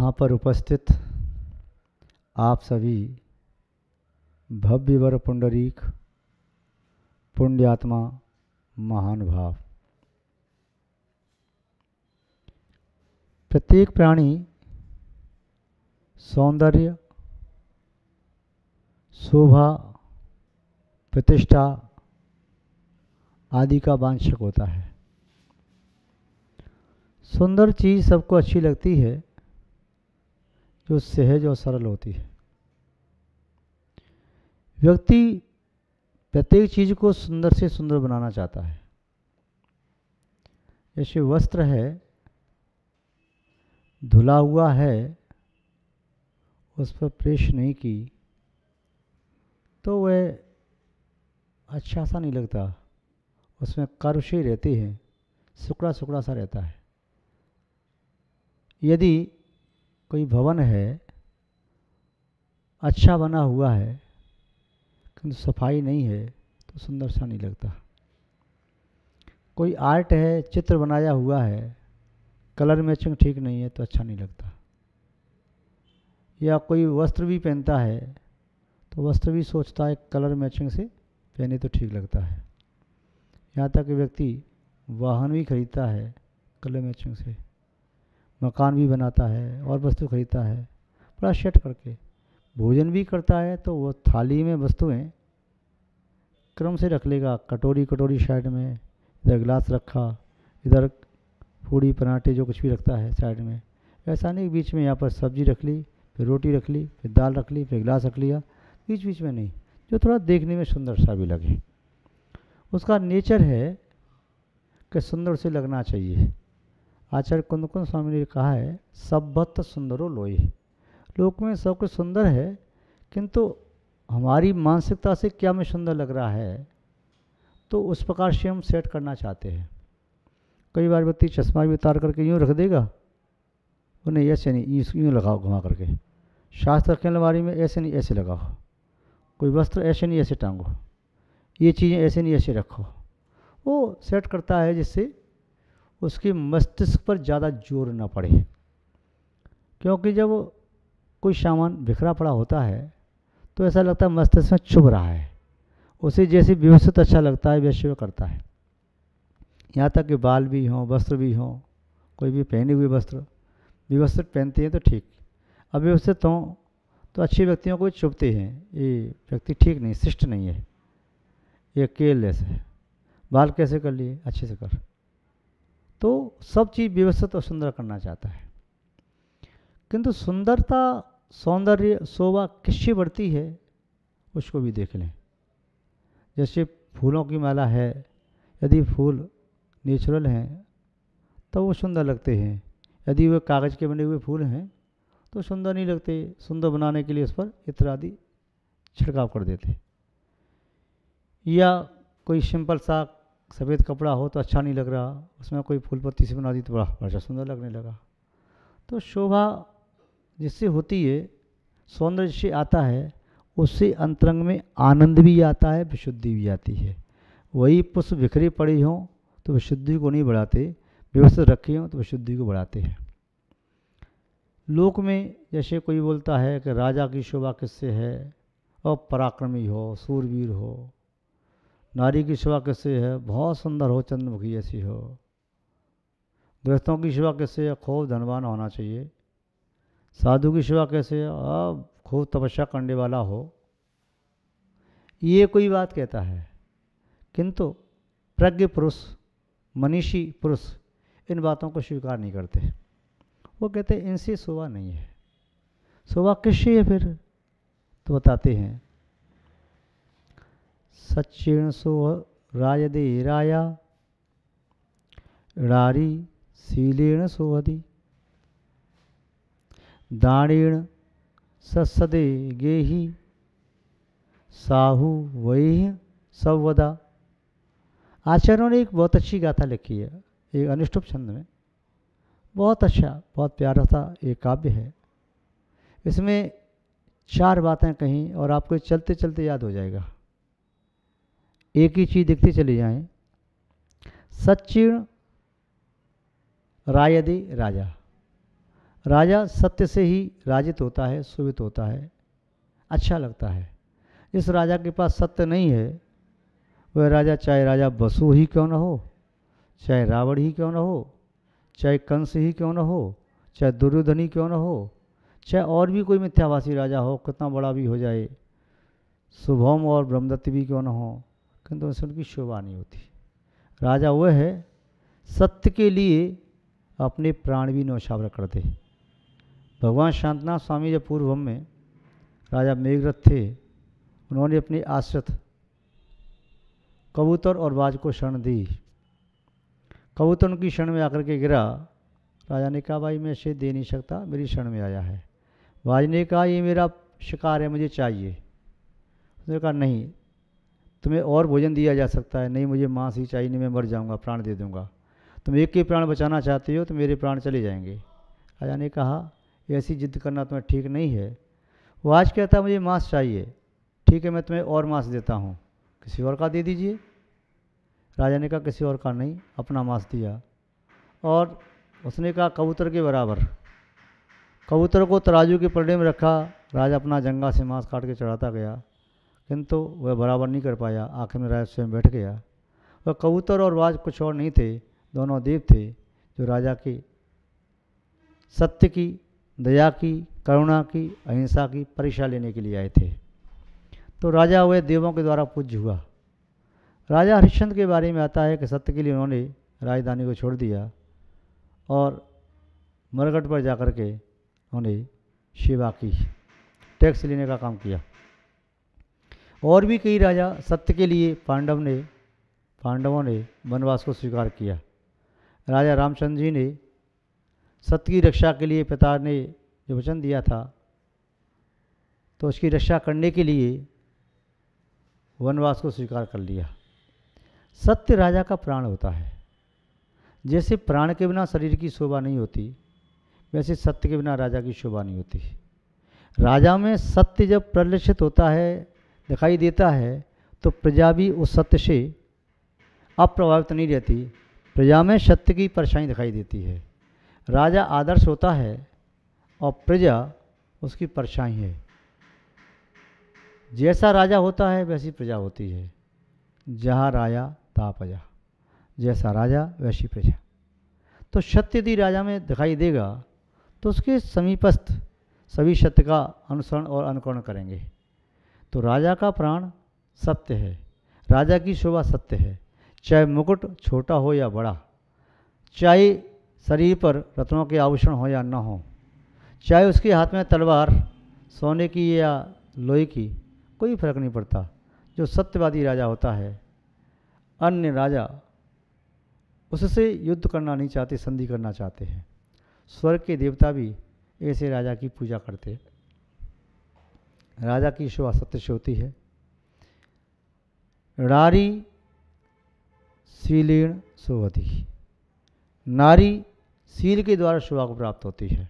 यहाँ पर उपस्थित आप सभी भव्यवर पुंडरीक पुण्यात्मा महान भाव, प्रत्येक प्राणी सौंदर्य, शोभा, प्रतिष्ठा आदि का वांछक होता है। सुंदर चीज़ सबको अच्छी लगती है जो सहज और सरल होती है। व्यक्ति प्रत्येक चीज़ को सुंदर से सुंदर बनाना चाहता है। जैसे वस्त्र है, धुला हुआ है, उस पर प्रेस नहीं की तो वह अच्छा सा नहीं लगता, उसमें कर्वशी रहती है, सुकड़ा सुकड़ा सा रहता है। यदि कोई भवन है, अच्छा बना हुआ है किंतु सफाई नहीं है तो सुंदर सा नहीं लगता। कोई आर्ट है, चित्र बनाया हुआ है, कलर मैचिंग ठीक नहीं है तो अच्छा नहीं लगता। या कोई वस्त्र भी पहनता है तो वस्त्र भी सोचता है कलर मैचिंग से पहने तो ठीक लगता है। यहाँ तक कि व्यक्ति वाहन भी खरीदता है कलर मैचिंग से, मकान भी बनाता है और वस्तु खरीदता है बड़ा सेट करके। भोजन भी करता है तो वो थाली में वस्तुएं क्रम से रख लेगा, कटोरी कटोरी साइड में, इधर गिलास रखा, इधर पूड़ी पराठे जो कुछ भी रखता है साइड में। ऐसा नहीं बीच में यहाँ पर सब्जी रख ली, फिर रोटी रख ली, फिर दाल रख ली, फिर गिलास रख लिया, बीच बीच में नहीं, जो थोड़ा देखने में सुंदर सा भी लगे। उसका नेचर है कि सुंदर से लगना चाहिए। आचार्य कुंदकुंद स्वामी ने कहा है, सब्बत सुंदरो लोई। लोक में सब कुछ सुंदर है किंतु हमारी मानसिकता से क्या में सुंदर लग रहा है तो उस प्रकार से हम सेट करना चाहते हैं। कई बार व्यक्ति चश्मा भी उतार करके यूँ रख देगा, उन्हें ऐसे नहीं, यूँ लगाओ घुमा करके। शास्त्र रखें अलमारी में, ऐसे नहीं ऐसे लगाओ। कोई वस्त्र ऐसे नहीं ऐसे टांगो, ये चीज़ें ऐसे नहीं ऐसे रखो। वो सेट करता है जिससे उसके मस्तिष्क पर ज़्यादा जोर न पड़े। क्योंकि जब कोई सामान बिखरा पड़ा होता है तो ऐसा लगता है मस्तिष्क में चुभ रहा है, उसे जैसे व्यवस्थित अच्छा लगता है वैसे वो करता है। यहाँ तक कि बाल भी हों, वस्त्र भी हों, कोई भी पहने हुए वस्त्र व्यवस्थित पहनते हैं तो ठीक, अव्यवस्थित हों तो अच्छे व्यक्तियों को चुभते हैं, ये व्यक्ति ठीक नहीं, शिष्ट नहीं है, ये केयरलेस है। बाल कैसे कर लिए, अच्छे से कर। तो सब चीज़ व्यवस्थित और सुंदर करना चाहता है। किंतु सुंदरता, सौंदर्य, शोभा किससे बढ़ती है उसको भी देख लें। जैसे फूलों की माला है, यदि फूल नेचुरल हैं तो वो सुंदर लगते हैं, यदि वे कागज़ के बने हुए फूल हैं तो सुंदर नहीं लगते। सुंदर बनाने के लिए उस पर इत्र आदि छिड़काव कर देते। या कोई सिंपल सा सफ़ेद कपड़ा हो तो अच्छा नहीं लग रहा, उसमें कोई फूल पत्ती से बना दी तो बड़ा सुंदर लगने लगा। तो शोभा जिससे होती है, सौंदर्य जिससे आता है, उससे अंतरंग में आनंद भी आता है, विशुद्धि भी आती है। वही पुष्प बिखरे पड़े हों तो विशुद्धि को नहीं बढ़ाते, व्यवस्थित रखे हों तो विशुद्धि को बढ़ाते हैं। लोक में जैसे कोई बोलता है कि राजा की शोभा किससे है, और पराक्रमी हो, सूरवीर हो। नारी की शोभा किससे है, बहुत सुंदर हो, चंद्रमुखी ऐसी हो। गृहस्थों की शोभा कैसे है, खूब धनवान होना चाहिए। साधु की सेवा कैसे, खूब तपस्या करने वाला हो। ये कोई बात कहता है, किंतु प्रज्ञ पुरुष, मनीषी पुरुष इन बातों को स्वीकार नहीं करते। वो कहते हैं इनसे शोभा नहीं है। शोभा किससे है फिर, तो बताते हैं, सच्चेण शोभ रायदे राया, रारी शीलेण शोभति, दाणेण ससदे गेहि, साहू वही संवदा। आचार्यों ने एक बहुत अच्छी गाथा लिखी है, एक अनुष्टुप छंद में, बहुत अच्छा, बहुत प्यारा सा एक काव्य है। इसमें 4 बातें कहीं और आपको चलते चलते याद हो जाएगा। एक ही चीज़ दिखती चली जाएं। सच्चीण रायदे राजा, राजा सत्य से ही राजित होता है, शोभित होता है, अच्छा लगता है। जिस राजा के पास सत्य नहीं है वह राजा, चाहे राजा बसु ही क्यों न हो, चाहे रावण ही क्यों न हो, चाहे कंस ही क्यों न हो, चाहे दुर्योधन ही क्यों न हो, चाहे और भी कोई मिथ्याभाषी राजा हो, कितना बड़ा भी हो जाए, शुभम और ब्रह्मदत्त भी क्यों न हो, किंतु उनसे उनकी शोभा नहीं होती। राजा वह है सत्य के लिए अपने प्राण भी न्यौछावर कर दे। भगवान शांतनाथ स्वामी जब पूर्वम में राजा मेघरथ थे, उन्होंने अपने आश्रित कबूतर और बाज को शरण दी। कबूतर उनकी शरण में आकर के गिरा। राजा ने कहा भाई मैं इसे दे नहीं सकता, मेरी शरण में आया है। बाज ने कहा ये मेरा शिकार है, मुझे चाहिए। उसने कहा नहीं, तुम्हें और भोजन दिया जा सकता है। नहीं, मुझे मांस ही चाहिए, नहीं मैं मर जाऊंगा, प्राण दे दूंगा। तुम एक के प्राण बचाना चाहते हो तो मेरे प्राण चले जाएंगे। राजा ने कहा ऐसी जिद करना तुम्हें ठीक नहीं है। वो आज कहता मुझे मांस चाहिए, ठीक है मैं तुम्हें और मांस देता हूँ, किसी और का दे दीजिए। राजा ने कहा किसी और का नहीं, अपना मांस दिया। और उसने कहा कबूतर के बराबर। कबूतर को तराजू के पलड़े में रखा। राजा अपना जंगा से मांस काट के चढ़ाता गया, किंतु वह बराबर नहीं कर पाया। आखिर में राजा स्वयं बैठ गया। वह कबूतर और बाज कुछ और नहीं थे, दोनों देव थे जो राजा के सत्य की, दया की, करुणा की, अहिंसा की परीक्षा लेने के लिए आए थे। तो राजा वह देवों के द्वारा पूज्य हुआ। राजा हरिश्चंद्र के बारे में आता है कि सत्य के लिए उन्होंने राजधानी को छोड़ दिया और मरघट पर जाकर के उन्होंने सेवा की, टैक्स लेने का काम किया। और भी कई राजा सत्य के लिए पांडवों ने वनवास को स्वीकार किया। राजा रामचंद्र जी ने सत्य की रक्षा के लिए पिता ने जो वचन दिया था तो उसकी रक्षा करने के लिए वनवास को स्वीकार कर लिया। सत्य राजा का प्राण होता है। जैसे प्राण के बिना शरीर की शोभा नहीं होती, वैसे सत्य के बिना राजा की शोभा नहीं होती। राजा में सत्य जब प्रदर्शित होता है, दिखाई देता है, तो प्रजा भी उस सत्य से अप्रभावित नहीं रहती। प्रजा में सत्य की परछाई दिखाई देती है। राजा आदर्श होता है और प्रजा उसकी परछाई है। जैसा राजा होता है वैसी प्रजा होती है। जहाँ राजा तहाँ प्रजा, जैसा राजा वैसी प्रजा। तो सत्य यदि राजा में दिखाई देगा तो उसके समीपस्थ सभी सत्य का अनुसरण और अनुकरण करेंगे। तो राजा का प्राण सत्य है, राजा की शोभा सत्य है। चाहे मुकुट छोटा हो या बड़ा, चाहे शरीर पर रत्नों के आभूषण हो या न हो, चाहे उसके हाथ में तलवार सोने की या लोहे की, कोई फर्क नहीं पड़ता। जो सत्यवादी राजा होता है, अन्य राजा उससे युद्ध करना नहीं चाहते, संधि करना चाहते हैं। स्वर्ग के देवता भी ऐसे राजा की पूजा करते हैं। राजा की शोभा सत्य से होती है। नारी शीलेण शोभती, नारी शील के द्वारा शोभा को प्राप्त होती है।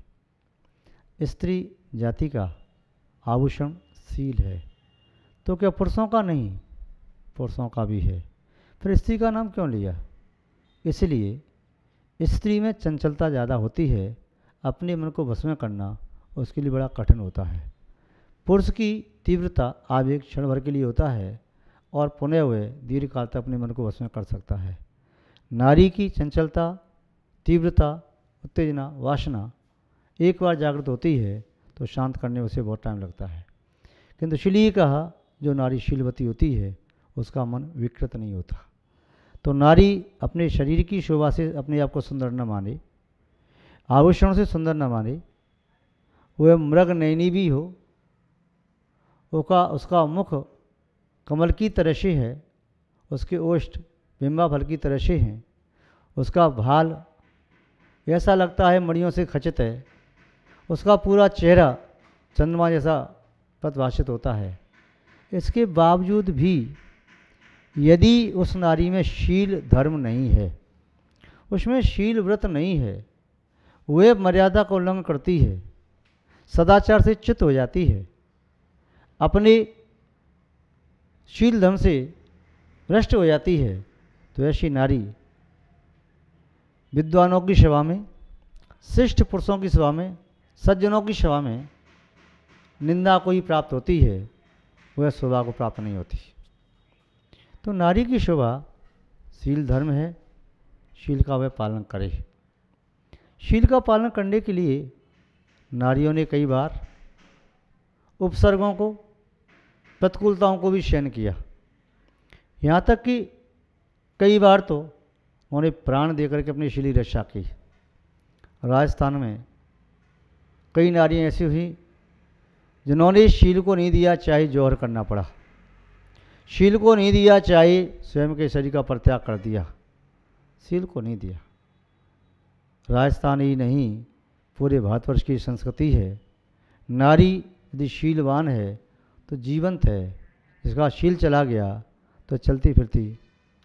स्त्री जाति का आभूषण शील है, तो क्या पुरुषों का नहीं? पुरुषों का भी है। फिर स्त्री का नाम क्यों लिया? इसलिए स्त्री में चंचलता ज़्यादा होती है। अपने मन को वश में करना उसके लिए बड़ा कठिन होता है। पुरुष की तीव्रता आवेग क्षण भर के लिए होता है और पुनः वह दीर्घ काल तक अपने मन को वश में कर सकता है। नारी की चंचलता, तीव्रता, उत्तेजना, वासना एक बार जागृत होती है तो शांत करने में उसे बहुत टाइम लगता है। किंतु इसलिए कहा जो नारी शीलवती होती है उसका मन विकृत नहीं होता। तो नारी अपने शरीर की शोभा से अपने आप को सुंदर न माने, आभूषण से सुंदर न माने, वह मृग नयनी भी हो, उसका मुख कमल की तरह से है, उसके ओष्ठ बिंबा फल की तरह से हैं, उसका भाल ऐसा लगता है मणियों से खचित है, उसका पूरा चेहरा चंद्रमा जैसा प्रतिभाषित होता है। इसके बावजूद भी यदि उस नारी में शील धर्म नहीं है, उसमें शील व्रत नहीं है, वह मर्यादा का उल्लंघन करती है, सदाचार से च्युत हो जाती है, अपने शील धर्म से भ्रष्ट हो जाती है, तो ऐसी नारी विद्वानों की सभा में, श्रेष्ठ पुरुषों की सभा में सज्जनों की सभा में निंदा को ही प्राप्त होती है, वह शोभा को प्राप्त नहीं होती। तो नारी की शोभा शील धर्म है, शील का वह पालन करे। शील का पालन करने के लिए नारियों ने कई बार उपसर्गों को, प्रतिकूलताओं को भी सहन किया। यहाँ तक कि कई बार तो उन्हें प्राण देकर के अपनी शील की रक्षा की। राजस्थान में कई नारियाँ ऐसी हुई जिन्होंने शील को नहीं दिया, चाहे जौहर करना पड़ा। शील को नहीं दिया, चाहे स्वयं के शरीर का परित्याग कर दिया, शील को नहीं दिया। राजस्थान ही नहीं, पूरे भारतवर्ष की संस्कृति है, नारी यदि शीलवान है तो जीवंत है। जिसका शील चला गया तो चलती फिरती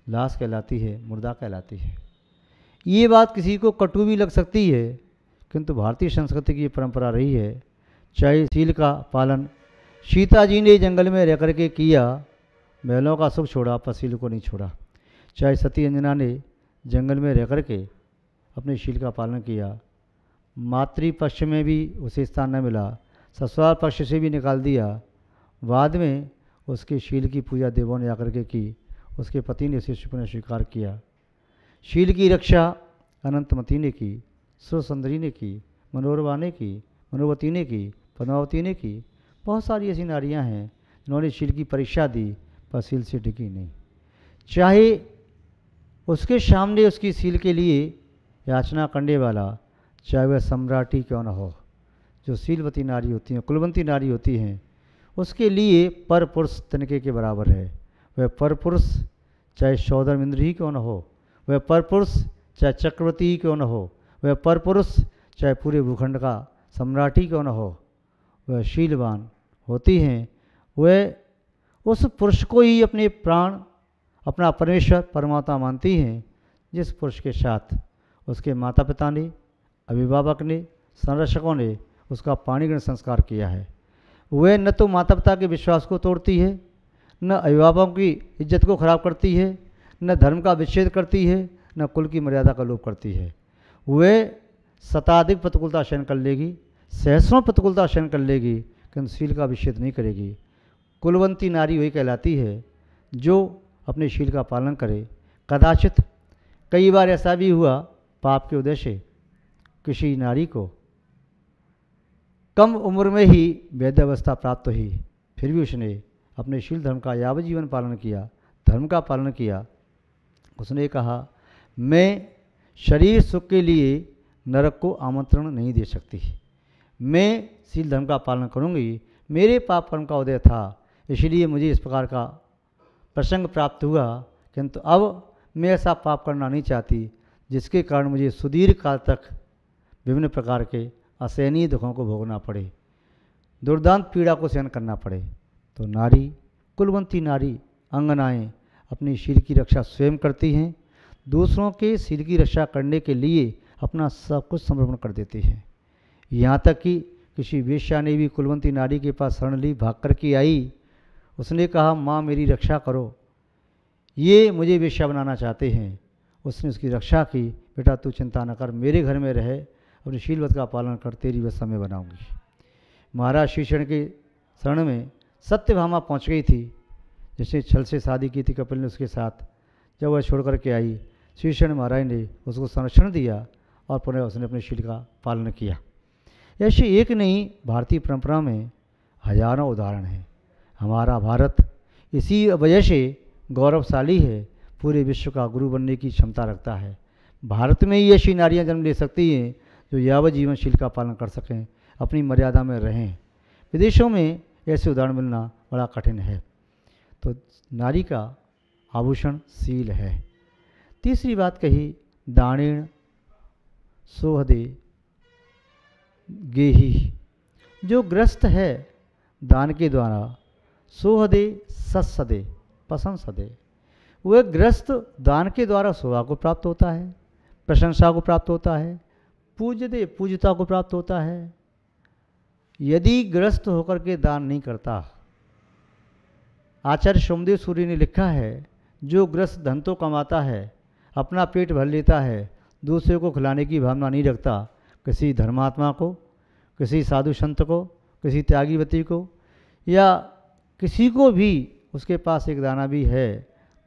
लाश कहलाती है, मुर्दा कहलाती है। ये बात किसी को कटु भी लग सकती है, किंतु भारतीय संस्कृति की परंपरा रही है। चाहे शील का पालन सीता जी ने जंगल में रह करके किया, महलों का सुख छोड़ा पर शील को नहीं छोड़ा। चाहे सती अंजना ने जंगल में रह करके अपने शील का पालन किया, मातृपक्ष में भी उसे स्थान न मिला, ससुराल पक्ष से भी निकाल दिया, बाद में उसके शील की पूजा देवों ने आकर के की, उसके पति ने उसे पुनः स्वीकार किया। शील की रक्षा अनंतमती ने की, सुरसुंदरी ने की, मनोरमा ने की, मनोवती ने की, पद्मावती ने की। बहुत सारी ऐसी नारियां हैं जिन्होंने शील की परीक्षा दी पर शील से टिकी नहीं। चाहे उसके सामने उसकी शील के लिए याचना करने वाला चाहे वह सम्राटी क्यों न हो, जो शीलवती नारी होती हैं, कुलवंती नारी होती हैं, उसके लिए पर पुरुष तनिके के बराबर है। वह पर पुरुष चाहे सौदर इंद्र ही क्यों न हो, वह पर पुरुष चाहे चक्रवर्ती ही क्यों न हो, वह पर पुरुष चाहे पूरे भूखंड का सम्राट ही क्यों न हो, वह शीलवान होती हैं। वह उस पुरुष को ही अपने प्राण, अपना परमेश्वर परमात्मा मानती हैं, जिस पुरुष के साथ उसके माता पिता ने, अभिभावक ने, संरक्षकों ने उसका पाणिग्रहण संस्कार किया है। वह न तो माता पिता के विश्वास को तोड़ती है, न अभिभावकों की इज्जत को खराब करती है, न धर्म का विच्छेद करती है, न कुल की मर्यादा का लोप करती है। वह शताधिक प्रतिकूलता सहन कर लेगी, सहस्रों प्रतिकूलता सहन कर लेगी, किंतु शील का विच्छेद नहीं करेगी। कुलवंती नारी वही कहलाती है जो अपने शील का पालन करे। कदाचित कई बार ऐसा भी हुआ, पाप के उदय से किसी नारी को कम उम्र में ही वैद्यावस्था प्राप्त हुई, फिर भी उसने अपने शील धर्म का यावत जीवन पालन किया, धर्म का पालन किया। उसने कहा, मैं शरीर सुख के लिए नरक को आमंत्रण नहीं दे सकती, मैं शील धर्म का पालन करूंगी। मेरे पाप कर्म का उदय था, इसलिए मुझे इस प्रकार का प्रसंग प्राप्त हुआ, किंतु अब मैं ऐसा पाप करना नहीं चाहती जिसके कारण मुझे सुदीर्घ काल तक विभिन्न प्रकार के असहनीय दुखों को भोगना पड़े, दुर्दांत पीड़ा को सहन करना पड़े। तो नारी, कुलवंती नारी, अंगनाएं अपनी शील की रक्षा स्वयं करती हैं, दूसरों के शील की रक्षा करने के लिए अपना सब कुछ समर्पण कर देती हैं। यहाँ तक कि किसी वेश्या ने भी कुलवंती नारी के पास शरण ली, भाग कर के आई। उसने कहा, माँ मेरी रक्षा करो, ये मुझे वेश्या बनाना चाहते हैं। उसने उसकी रक्षा की, बेटा तू चिंता न कर, मेरे घर में रहे, अपनी शीलवत का पालन कर, तेरी व्यवस्था में बनाऊंगी। महाराज श्रीशरण के शरण में सत्यभामा पहुंच गई थी, जिसने छल से शादी की थी कपिल ने उसके साथ। जब वह छोड़ कर के आई, श्रीशरण महाराज ने उसको संरक्षण दिया और पुनः उसने अपने शील का पालन किया। ऐसे एक नहीं, भारतीय परंपरा में हजारों उदाहरण हैं। हमारा भारत इसी वजह से गौरवशाली है, पूरे विश्व का गुरु बनने की क्षमता रखता है। भारत में ही ऐसी नारियां जन्म ले सकती हैं जो यावत जीवन शील का पालन कर सकें, अपनी मर्यादा में रहें। विदेशों में ऐसे उदाहरण मिलना बड़ा कठिन है। तो नारी का आभूषण शील है। तीसरी बात कही, दाणेण सोहदे गेही, जो ग्रस्त है दान के द्वारा, सोहदे सत्सदे पसंद सदे, वह ग्रस्त दान के द्वारा शोभा को प्राप्त होता है, प्रशंसा को प्राप्त होता है, पूज्यते पूज्यता को प्राप्त होता है। यदि ग्रस्त होकर के दान नहीं करता, आचार्य सोमदेव सूरी ने लिखा है, जो ग्रस्त धन तो कमाता है, अपना पेट भर लेता है, दूसरे को खिलाने की भावना नहीं रखता, किसी धर्मात्मा को, किसी साधु संत को, किसी त्यागीवती को, या किसी को भी उसके पास एक दाना भी है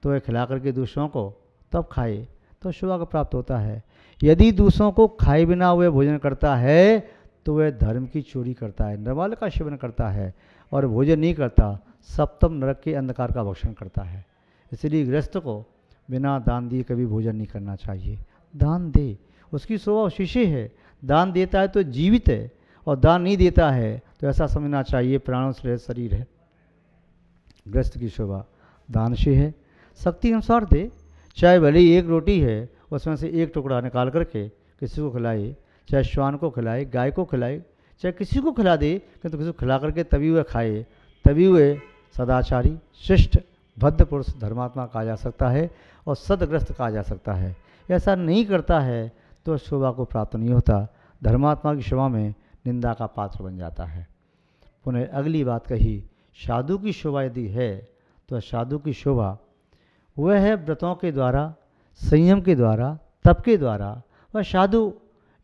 तो वह खिला करके दूसरों को तब खाए तो शुभा को प्राप्त होता है। यदि दूसरों को खाए बिना वह भोजन करता है तो वह धर्म की चोरी करता है, निर्मल का सेवन करता है और भोजन नहीं करता, सप्तम नरक के अंधकार का भक्षण करता है। इसलिए गृहस्थ को बिना दान दिए कभी भोजन नहीं करना चाहिए। दान दे, उसकी शोभा उसी से है। दान देता है तो जीवित है, और दान नहीं देता है तो ऐसा समझना चाहिए प्राणों से रहित शरीर है। गृहस्थ की शोभा दान से है। शक्ति अनुसार दे, चाहे भले ही एक रोटी है उसमें से एक टुकड़ा निकाल करके किसी को खिलाए, चाहे श्वान को खिलाए, गाय को खिलाए, चाहे किसी को खिला दे, किंतु किसी को खिला करके तभी वह खाए, तभी वह सदाचारी, शिष्ट, भद्र पुरुष, धर्मात्मा कहा जा सकता है और सदग्रस्त कहा जा सकता है। ऐसा नहीं करता है तो शोभा को प्राप्त नहीं होता, धर्मात्मा की शोभा में निंदा का पात्र बन जाता है। पुनः अगली बात कही, साधु की शोभा यदि है तो साधु की शोभा वह है व्रतों के द्वारा, संयम के द्वारा, तप के द्वारा। वह साधु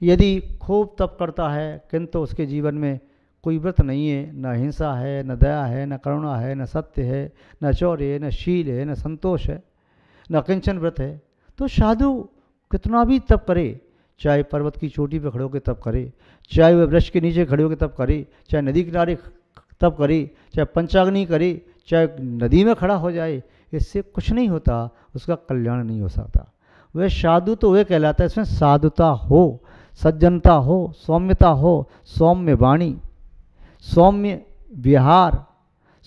यदि खूब तप करता है किंतु उसके जीवन में कोई व्रत नहीं है, न हिंसा है, न दया है, न करुणा है, न सत्य है, न चौर्य है, न शील है, न संतोष है, न किंचन व्रत है, तो साधु कितना भी तप करे, चाहे पर्वत की चोटी पर खड़े होकर तप करे, चाहे वह वृक्ष के नीचे खड़े होकर तप करे, चाहे नदी किनारे तप करे, चाहे पंचाग्नि करे, चाहे नदी में खड़ा हो जाए, इससे कुछ नहीं होता, उसका कल्याण नहीं हो सकता। वह साधु तो वह कहलाता है इसमें साधुता हो, सज्जनता हो, सौम्यता हो, सौम्य वाणी, सौम्य विहार,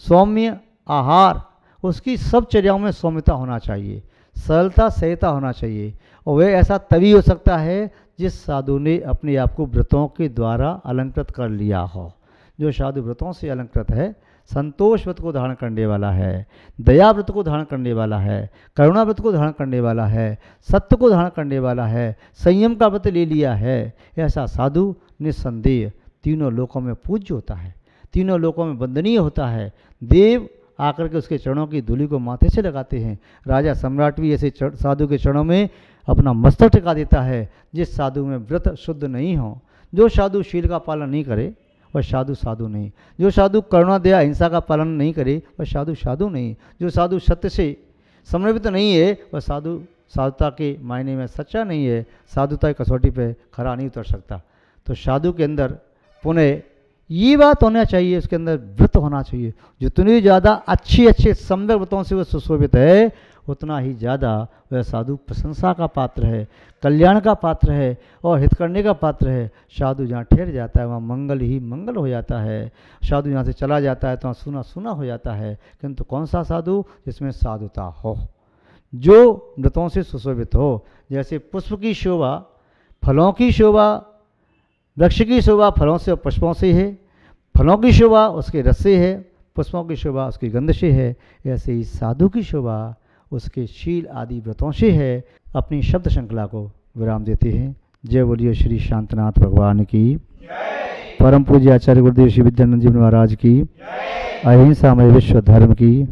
सौम्य आहार, उसकी सब चर्याओं में सौम्यता होना चाहिए, सरलता सहता होना चाहिए। और वह ऐसा तभी हो सकता है जिस साधु ने अपने आप को व्रतों के द्वारा अलंकृत कर लिया हो। जो साधु व्रतों से अलंकृत है, संतोष व्रत को धारण करने वाला है, दया व्रत को धारण करने वाला है, करुणा व्रत को धारण करने वाला है, सत्य को धारण करने वाला है, संयम का व्रत ले लिया है, ऐसा साधु निस्संदेह तीनों लोकों में पूज्य होता है, तीनों लोकों में वंदनीय होता है। देव आकर के उसके चरणों की धूलि को माथे से लगाते हैं। राजा सम्राट भी ऐसे साधु के चरणों में अपना मस्तक टिका देता है। जिस साधु में व्रत शुद्ध नहीं हो, जो साधु शील का पालन नहीं करे, वह साधु साधु नहीं। जो साधु करुणा दया हिंसा का पालन नहीं करे, वह साधु साधु नहीं। जो साधु सत्य से समर्पित नहीं है, वह साधु साधुता के मायने में सच्चा नहीं है, साधुता की कसौटी पे खरा नहीं उतर सकता। तो साधु के अंदर पुनः ये बात होना चाहिए, उसके अंदर व्रत होना चाहिए। जितनी ज़्यादा अच्छे सम्यक व्रतों से वह सुशोभित है, उतना ही ज़्यादा वह साधु प्रशंसा का पात्र है, कल्याण का पात्र है और हित करने का पात्र है। साधु जहाँ ठहर जाता है वहाँ मंगल ही मंगल हो जाता है। साधु यहाँ से चला जाता है तो वहाँ सूना सूना हो जाता है। किंतु कौन सा साधु? जिसमें साधुता हो, जो व्रतों से सुशोभित हो। जैसे पुष्प की शोभा, फलों की शोभा, वृक्ष की शोभा फलों से और पुष्पों से है, फलों की शोभा उसके रस से है, पुष्पों की शोभा उसकी गंध से है। ऐसे ही साधु की शोभा उसके शील आदि व्रतों से है। अपनी शब्द श्रृंखला को विराम देते हैं। जय बोलिए श्री शांतनाथ भगवान की, परम पूज्य आचार्य गुरुदेव श्री विद्यानंद जी महाराज की, अहिंसा में विश्व धर्म की।